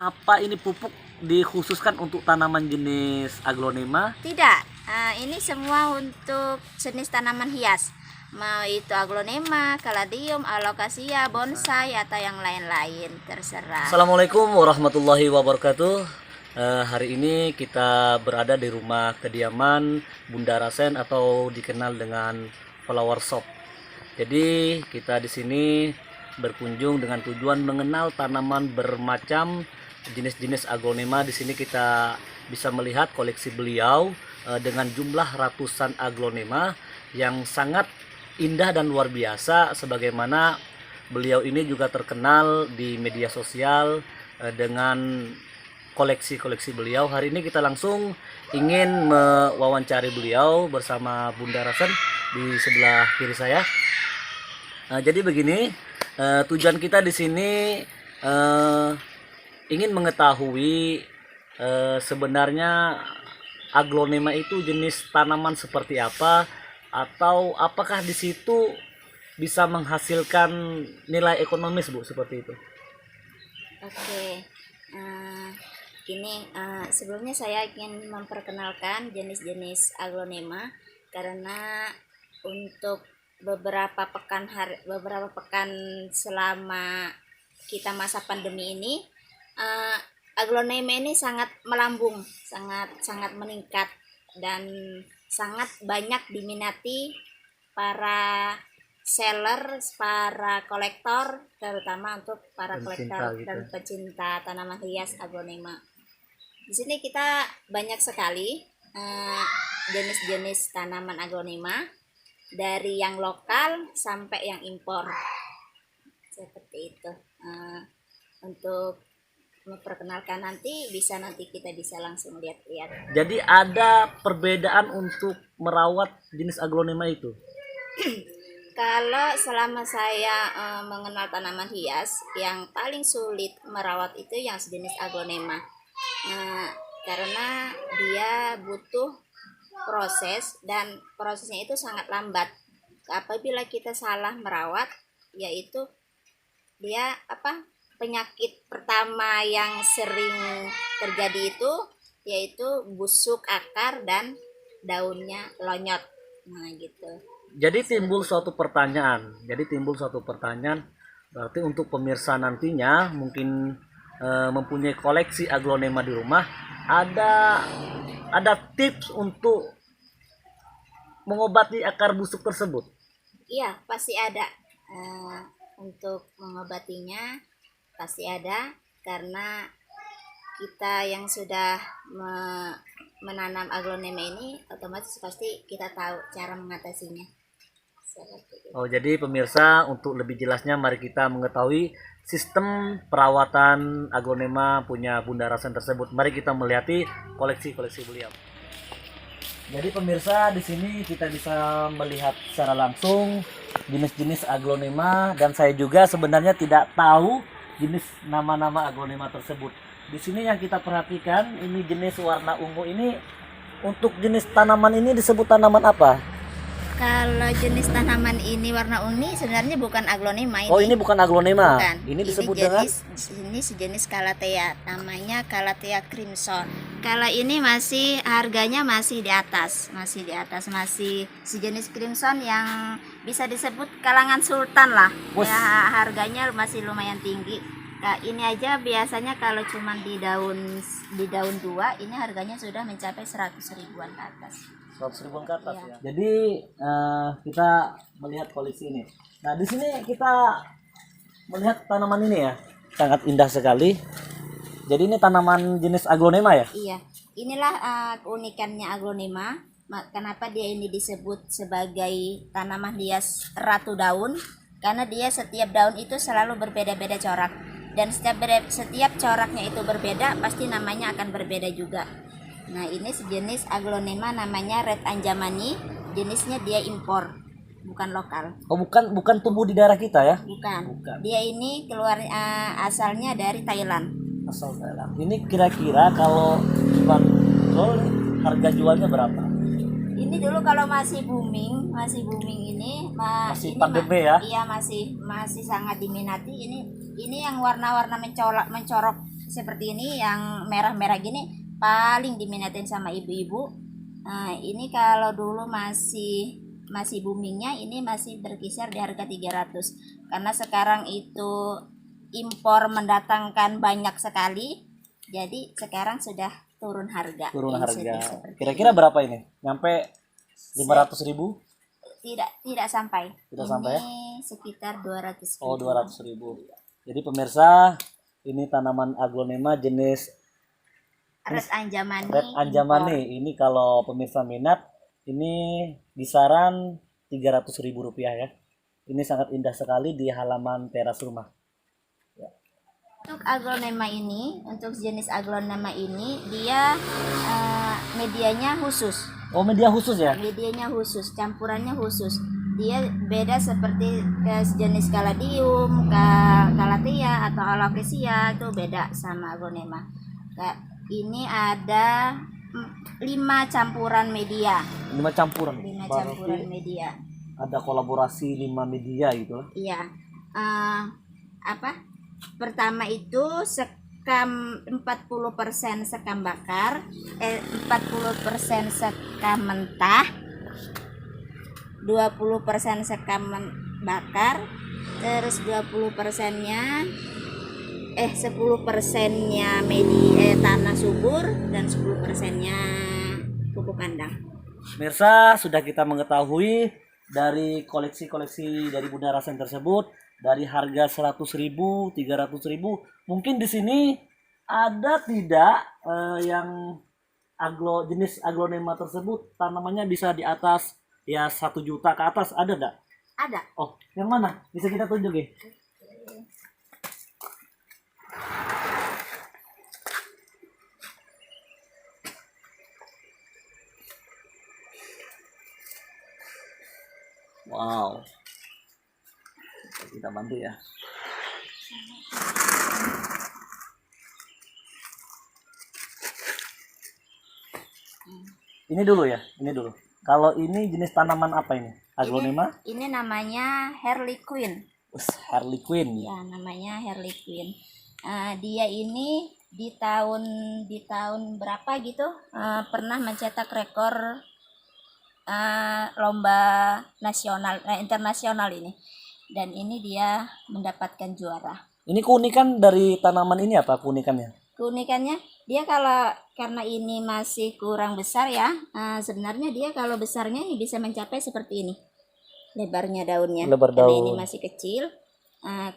Apa ini pupuk dikhususkan untuk tanaman jenis aglonema? Tidak, ini semua untuk jenis tanaman hias. Mau itu aglonema, caladium, alocasia, bonsai atau yang lain-lain, terserah. Assalamualaikum warahmatullahi wabarakatuh. Hari ini kita berada di rumah kediaman Bunda Rasen atau dikenal dengan Flower Shop. Jadi kita di sini berkunjung dengan tujuan mengenal tanaman bermacam jenis-jenis aglonema. Di sini kita bisa melihat koleksi beliau dengan jumlah ratusan aglonema yang sangat indah dan luar biasa, sebagaimana beliau ini juga terkenal di media sosial dengan koleksi-koleksi beliau. Hari ini kita langsung ingin mewawancari beliau bersama Bunda Rasen di sebelah kiri saya. Jadi begini, tujuan kita di sini ingin mengetahui sebenarnya aglonema itu jenis tanaman seperti apa, atau apakah di situ bisa menghasilkan nilai ekonomis, Bu, seperti itu. Oke, gini, sebelumnya saya ingin memperkenalkan jenis-jenis aglonema karena untuk beberapa pekan selama kita masa pandemi ini, aglonema ini sangat melambung, sangat meningkat dan sangat banyak diminati para seller, para kolektor, terutama untuk para kolektor Gitu. dan pecinta tanaman hias aglonema. Di sini kita banyak sekali jenis-jenis tanaman aglonema, dari yang lokal sampai yang impor, seperti itu. Untuk memperkenalkan nanti kita bisa langsung lihat-lihat. Jadi ada perbedaan untuk merawat jenis aglonema itu? Kalau selama saya mengenal tanaman hias, yang paling sulit merawat itu yang sejenis aglonema, karena dia butuh proses dan prosesnya itu sangat lambat. Apabila kita salah merawat, yaitu dia penyakit pertama yang sering terjadi itu yaitu busuk akar dan daunnya lonyot. Nah, gitu. Jadi timbul suatu pertanyaan. Berarti untuk pemirsa nantinya mungkin mempunyai koleksi aglonema di rumah, ada tips untuk mengobati akar busuk tersebut? Iya, pasti ada. Untuk mengobatinya pasti ada, karena kita yang sudah menanam aglonema ini otomatis pasti kita tahu cara mengatasinya. Oh, jadi pemirsa, untuk lebih jelasnya mari kita mengetahui sistem perawatan aglonema punya Bunda Rasen tersebut. Mari kita melihati koleksi-koleksi beliau. Jadi pemirsa, di sini kita bisa melihat secara langsung jenis-jenis aglonema, dan saya juga sebenarnya tidak tahu jenis nama-nama aglonema tersebut. Di sini yang kita perhatikan, ini jenis warna ungu ini, untuk jenis tanaman ini disebut tanaman apa? Kalau jenis tanaman ini warna ungu sebenarnya bukan aglonema ini. Oh, ini bukan aglonema. Bukan. Ini disebut dengan ini sejenis calathea, namanya calathea crimson. Kalau ini harganya masih di atas, masih sejenis crimson yang bisa disebut kalangan sultan lah. Ya, harganya masih lumayan tinggi. Nah, ini aja biasanya kalau cuma di daun 2 ini harganya sudah mencapai 100 ribuan ke atas. 100 ribuan ke atas, Iya. ya. Jadi kita melihat koleksi ini. Nah, di sini kita melihat tanaman ini ya, sangat indah sekali. Jadi ini tanaman jenis aglonema ya? Iya, inilah keunikannya aglonema. Kenapa dia ini disebut sebagai tanaman hias ratu daun? Karena dia setiap daun itu selalu berbeda-beda corak, dan setiap coraknya itu berbeda, pasti namanya akan berbeda juga. Nah, ini sejenis aglonema namanya Red Anjamani. Jenisnya dia impor, bukan lokal. Oh, bukan tumbuh di daerah kita ya? Bukan. Dia ini asalnya dari Thailand. Asal Thailand. Ini kira-kira kalau jual harga jualnya berapa? Ini dulu kalau masih booming ini Masih ini pandemi ya? Iya, masih sangat diminati. Ini yang warna-warna mencolok seperti ini yang merah-merah gini paling diminatin sama ibu-ibu. Ini kalau dulu masih boomingnya, ini masih berkisar di harga 300. Karena sekarang itu impor mendatangkan banyak sekali, jadi sekarang sudah turun harga. Turun Ini harga. seperti Kira-kira ini. berapa ini? Nyampe 500.000? Tidak sampai. Tidak Ini sampai ya? sekitar 200 Oh, ribu. 200.000. Jadi pemirsa, ini tanaman aglonema jenis Red Anjamani. Red Anjamani. Ini kalau pemirsa minat, ini kisaran 300.000 rupiah ya. Ini sangat indah sekali di halaman teras rumah. Untuk aglonema ini, untuk jenis aglonema ini, dia medianya khusus. Oh, media khusus ya? Medianya khusus, campurannya khusus. Dia beda seperti jenis caladium, calathea atau alocasia, itu beda sama aglonema. Ini ada 5 campuran media. 5 campuran. 5 Berarti campuran media. ada kolaborasi 5 media gitu. Iya. Pertama itu sekam 40% sekam bakar, 40% sekam mentah, 20% sekam bakar, terus 20%-nya 10%-nya tanah subur dan 10%-nya pupuk kandang. Pemirsa, sudah kita mengetahui dari koleksi-koleksi dari Bunda Rasen tersebut, dari harga 100.000, 300.000, mungkin di sini ada tidak yang jenis aglonema tersebut tanamannya bisa di atas ya 1 juta ke atas, ada enggak? Ada. Oh, yang mana? Bisa kita tunjuk ya? Wow. Kita bantu ya. Ini dulu ya, ini dulu. Kalau ini jenis tanaman apa ini? Aglonema? Ini namanya Harley Quinn. Harley Quinn. Ya, namanya Harley Quinn. Dia ini di tahun berapa gitu pernah mencetak rekor lomba nasional internasional ini, dan ini dia mendapatkan juara. Ini keunikan dari tanaman ini apa keunikannya? Keunikannya dia karena ini masih kurang besar ya, sebenarnya dia kalau besarnya bisa mencapai seperti ini lebarnya daunnya. Lebar Karena daun. ini masih kecil.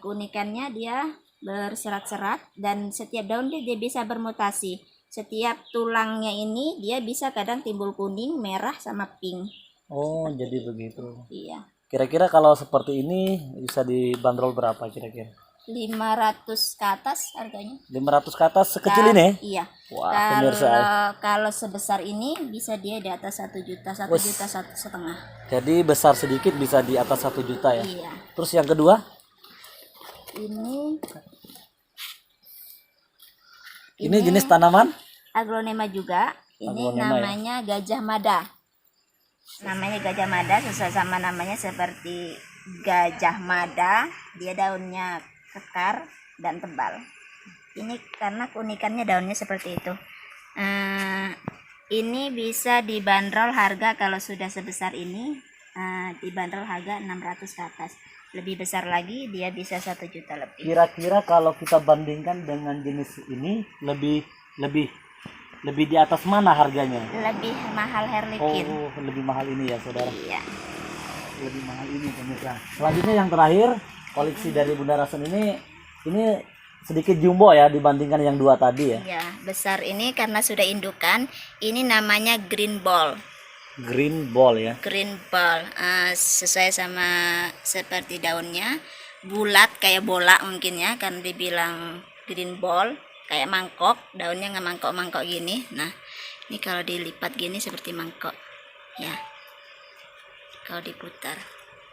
Keunikannya dia berserat-serat dan setiap daun dia bisa bermutasi. Setiap tulangnya ini dia bisa kadang timbul kuning, merah sama pink. Oh, jadi begitu. Iya. Kira-kira kalau seperti ini bisa dibanderol berapa kira-kira? 500 ke atas harganya. 500 ke atas sekecil ini? Iya. Wah, pemirsa. Kalau sebesar ini bisa dia di atas 1 juta, 1 juta 1,5. Jadi besar sedikit bisa di atas 1 juta ya. Iya. Terus yang kedua? Ini jenis tanaman? Aglonema juga. Ini Aglonema, namanya gajah mada. Namanya gajah mada sesuai sama namanya seperti gajah mada. Dia daunnya kekar dan tebal. Ini karena keunikannya daunnya seperti itu. Ini bisa dibanderol harga kalau sudah sebesar ini, dibanderol harga 600 ke atas. Lebih besar lagi dia bisa 1 juta lebih. Kira-kira kalau kita bandingkan dengan jenis ini lebih di atas mana harganya? Lebih mahal Harley Quinn. Oh, lebih mahal ini ya, saudara. Iya. Lebih mahal ini pemirsa. Selanjutnya yang terakhir, koleksi dari Bunda Rasen ini sedikit jumbo ya dibandingkan yang dua tadi ya. Iya, besar ini karena sudah indukan. Ini namanya green ball. Green ball ya. Green ball, sesuai sama seperti daunnya, bulat kayak bola mungkin ya, kan dibilang green ball, kayak mangkok, daunnya nggak mangkok-mangkok gini. Nah, ini kalau dilipat gini seperti mangkok, ya. Kalau diputar.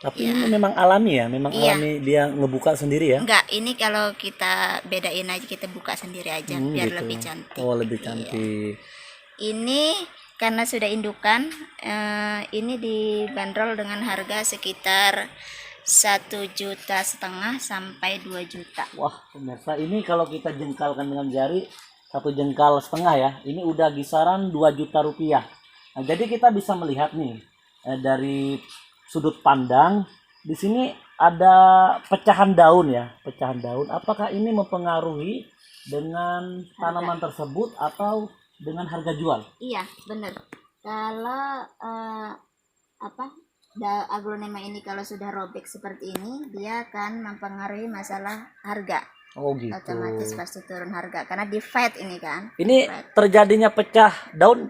Tapi ya. ini memang alami ya, memang Iya. alami dia ngebuka sendiri ya. Enggak, ini kalau kita bedain aja, kita buka sendiri aja biar Gitu. lebih cantik. Oh, lebih Iya. cantik. Ini karena sudah indukan, ini dibanderol dengan harga sekitar 1,5 juta sampai 2 juta. Wah, pemirsa, ini kalau kita jengkalkan dengan jari, 1,5 jengkal ya, ini udah kisaran 2 juta rupiah. Nah, jadi kita bisa melihat nih dari sudut pandang di sini ada pecahan daun ya, pecahan daun. Apakah ini mempengaruhi dengan tanaman tersebut atau dengan harga jual? Iya, benar. Kalau aglonema ini kalau sudah robek seperti ini, dia akan mempengaruhi masalah harga. Oh gitu. Otomatis pasti turun harga karena di fight ini kan. Ini terjadinya pecah daun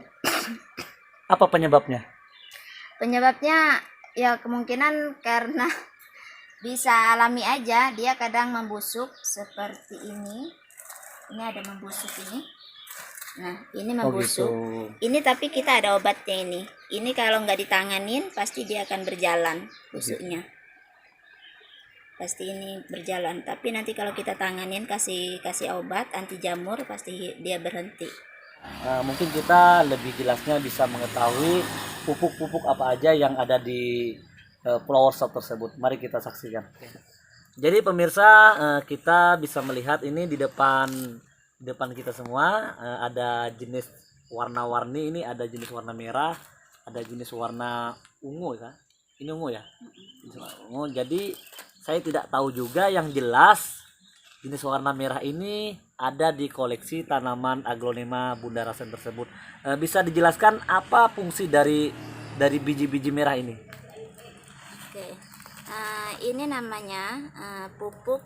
apa penyebabnya? Penyebabnya ya kemungkinan karena bisa alami aja, dia kadang membusuk seperti ini. Ini ada membusuk ini. Nah, ini membusuk. Oh gitu. Ini tapi kita ada obatnya ini. Ini kalau nggak ditanganin pasti dia akan berjalan busuknya. Pasti ini berjalan. Tapi nanti kalau kita tanganin kasih obat anti jamur pasti dia berhenti. Mungkin kita lebih jelasnya bisa mengetahui pupuk-pupuk apa aja yang ada di flower shop tersebut. Mari kita saksikan. Jadi pemirsa, kita bisa melihat ini di depan kita semua ada jenis warna-warni. Ini ada jenis warna merah, ada jenis warna ungu ya. Ini ungu ya. Ungu. Jadi saya tidak tahu juga, yang jelas jenis warna merah ini ada di koleksi tanaman aglonema Bunda Rasen tersebut. Bisa dijelaskan apa fungsi dari biji-biji merah ini? Oke. Ini namanya pupuk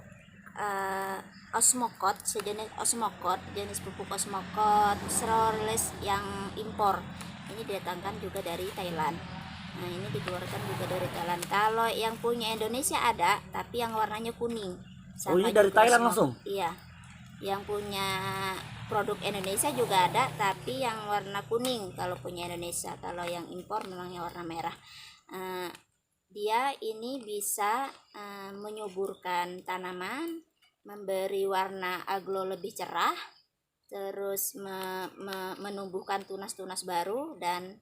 osmokot, sejenis osmokot, jenis pupuk osmokot sterolis yang impor. Ini didatangkan juga dari Thailand. Nah, ini dikeluarkan juga dari Thailand. Kalau yang punya Indonesia ada, tapi yang warnanya kuning. Oh, ini dari Thailand langsung? Iya. Yang punya produk Indonesia juga ada, tapi yang warna kuning kalau punya Indonesia. Kalau yang impor memang yang warna merah. Dia ini bisa menyuburkan tanaman, memberi warna aglo lebih cerah, terus menumbuhkan tunas-tunas baru, dan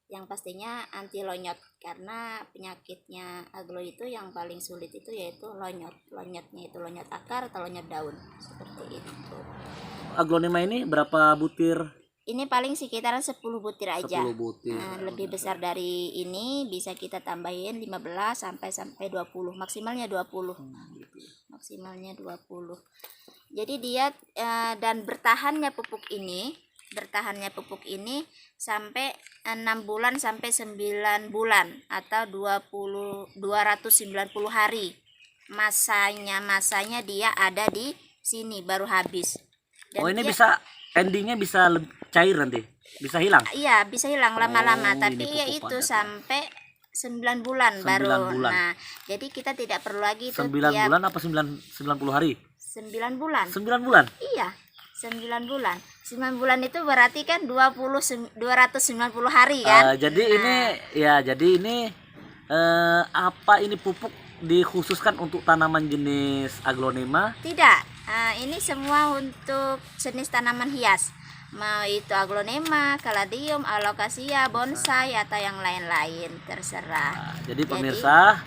yang pastinya anti lonyot, karena penyakitnya aglo itu yang paling sulit itu yaitu lonyot. Lonyotnya itu lonyot akar atau lonyot daun, seperti itu. Aglonema ini berapa butir? Ini paling sekitar 10 butir aja. 10 butir. Lebih besar dari ini bisa kita tambahin 15 sampai 20, maksimalnya 20. Maksimalnya 20. Jadi dia dan bertahannya pupuk ini sampai 6 bulan sampai 9 bulan atau 290 hari. Masanya dia ada di sini baru habis. Dan ini dia, bisa endingnya bisa cair nanti, bisa hilang? Iya, bisa hilang lama-lama, Oh, tapi ini ya pupuk itu padat. sampai 9 bulan 9 baru. bulan. Nah, jadi kita tidak perlu lagi itu 9 tiap bulan apa 90 hari? 9 bulan. 9 bulan? Iya, 9 bulan. 9 bulan itu berarti kan 290 hari kan? Jadi ini apa ini pupuk dikhususkan untuk tanaman jenis aglonema? Tidak. Ini semua untuk jenis tanaman hias. Mau itu aglonema, caladium, alocasia, bonsai atau yang lain-lain, terserah. Jadi pemirsa,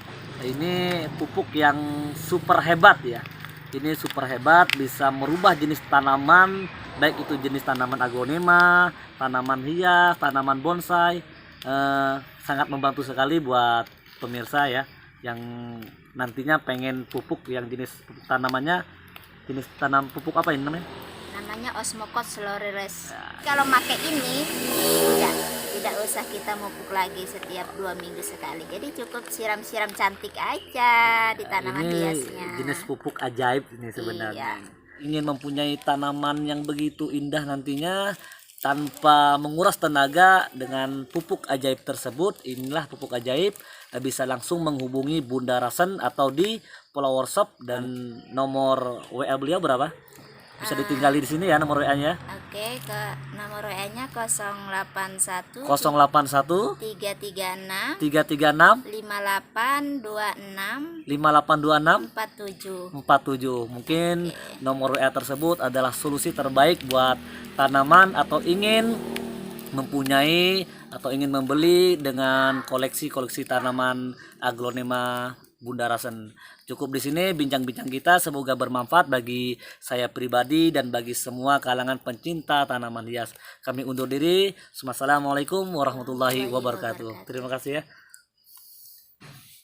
ini pupuk yang super hebat ya. Ini super hebat, bisa merubah jenis tanaman, baik itu jenis tanaman aglonema, tanaman hias, tanaman bonsai. Sangat membantu sekali buat pemirsa ya, yang nantinya pengen pupuk yang jenis pupuk tanamannya, jenis tanam pupuk apa ini namanya? Namanya Osmokot Sloriles. Kalau pakai ini tidak usah kita pupuk lagi setiap 2 minggu sekali. Jadi cukup siram-siram cantik aja di tanaman hiasnya. Jenis pupuk ajaib ini sebenarnya. Iya. Ingin mempunyai tanaman yang begitu indah nantinya tanpa menguras tenaga dengan pupuk ajaib tersebut, inilah pupuk ajaib. Bisa langsung menghubungi Bunda Rasen atau di Flower Shop, dan nomor WA beliau berapa? Bisa ditinggali di sini ya nomor WA-nya. Oke, ke nomor WA-nya 081 081 336 336 5826 5826 47. 47. Mungkin nomor WA tersebut adalah solusi terbaik buat tanaman atau ingin mempunyai atau ingin membeli dengan koleksi tanaman aglonema Bunda Rasen. Cukup di sini bincang-bincang kita, semoga bermanfaat bagi saya pribadi dan bagi semua kalangan pencinta tanaman hias. Kami undur diri. Assalamualaikum warahmatullahi wabarakatuh. Terima kasih ya.